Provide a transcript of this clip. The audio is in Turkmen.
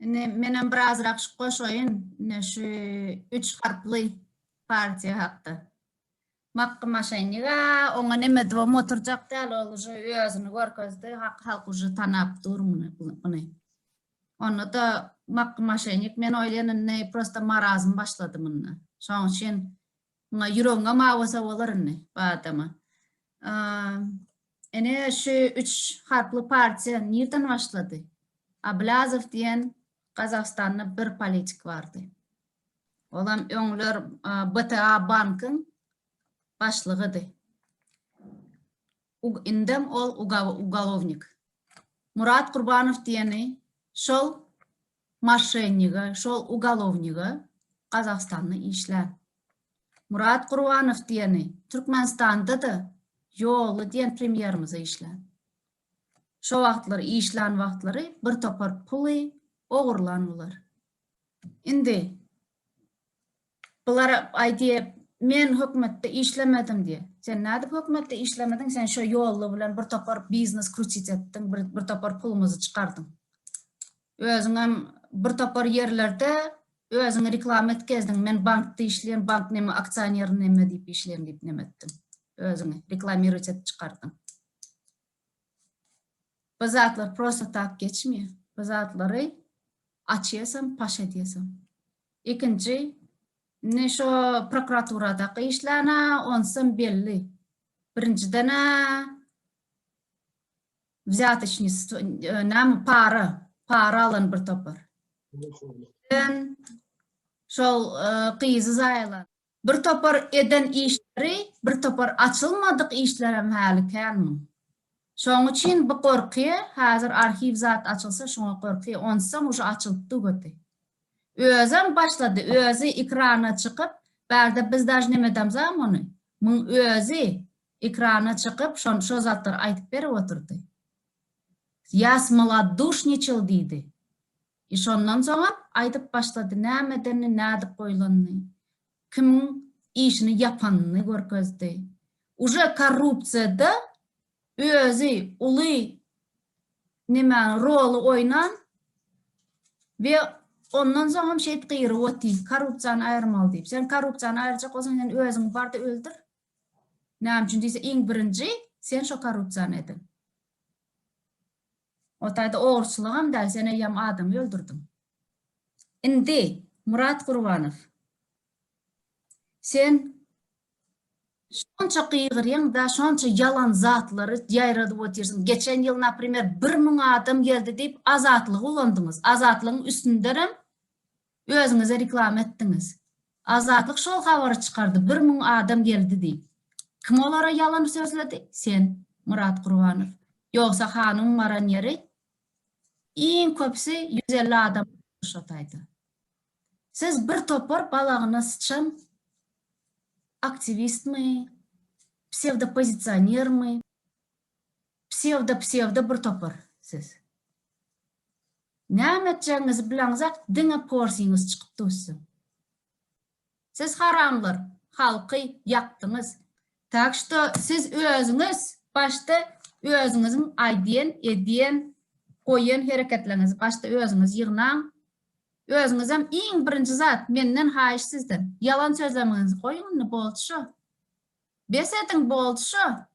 Menen birazrak koşoyun şu 3 harfli partiya hakkı. Makkı maşayniga ona neme dva motorcak dal olucu özünü görkezdi halk ucu tanap durumunu bunu. Onu da makkı maşaynik men oylayanın ne prosta marazm başladı bununla. Şoň için yüreğine mavasa olarını badama. Ene şu 3 harfli partiya nereden başladı? Ablazov diyen Kazakistan'da bir politik vardı. Olam öňler BTA Bank'ın başlığıdı. Indem ol ugalovnik. Murat Kurbanov diyeni şol marşenniga, şol ugalovniga Kazakistan'da işler. Murat Kurbanov diyeni Türkmenistan'da da yolu diyen premierimize işler. Şo wagtlar işlen wagtlary bir topar puly ogurlanýarlar. Indi bular aýdy men hökümetde işlemedim diye. Sen näde hökümetde işlemedin? Sen şo ýolla bilen bir topar biznes kurçit etdin, bir topar pulumuzy çykardın. Özüňem bir topar yerlerde özüňi reklam etkezdin. Men bankda işleýän, bank neme aksionер neme diýip işleýän diýip nemetdim. Özüňi reklamirovать etip çykardın. Bu zatlar prosta tak geçmiyor. Bu zatları açıyasam, paş ediyasam. İkinci, ne şu prokuraturada işlana onsam belli. Birinciden взяточница, nam para alan bir topar. Ben şol kıyızı zayılan. Bir topar eden işleri, bir topar açılmadık işlerem hali kelmem. Şoň üçin bu gorky hazır arxiv zat açılsa şoňa gorky onsam uşa açylypdy götü. Özüm başladı, özü ekrana çıkıp, bärde biz daj nemedem zamony. Mun özü ekrana çıkıp şo zatlar aýtyp berip oturdy. Я смолодушничал diýdi. Şondan soňra aýtyp başlady nämedenni nädip goýulanyny. Kim işini yapanyny görkezdi. Uje korrupsiýada özü uly nime rolu oynan ve ondan soňra şeýt gyry otdy, korrupsiýany aýyrmaly diýip. Sen korrupsiýany aýyrjak bolsaň sen özüň barda öldür. Näme üçin diýse iň birinji sen şo korrupsiýany edin. Otaýda ogurçylygam däl, sen ýam adamy öldürdin. Indi Murat Kurbanov, sen şonça qyýgyrýan da şonça yalan zatlary ýaýradyp oturýarsyň. Geçen ýyl naprimер 1000 adam geldi diýip azatlygy ulandyňyz. Azatlygyň üstünderem özüňize reklam etdiňiz. Azatlyk şol habary çykardy. 1000 adam geldi diýip. Kim olara yalan sözledi? Sen Murat Kurbanov. Ýogsa hanım Maranýary iň köpsi 150 adam şotaýdy. Siz bir topar balagyna sıçan aktivistmi, psevdopozitsionermi, psevdo bir topar siz. Näme etjäňiz bileňizak diňe porsiýňiz çykyp dursun. Siz haramlar, halky ýakdyňyz. Tak što siz özüňiz başta özüňiziň aýdýan, edýän, goýan hereketleriniz başta özüňiz ýygnan. Özüňiz hem iň birinji zat menden haýyş sizden. Yalan sözlemeginizi goýun, boldy şo. Besetin boldy şo.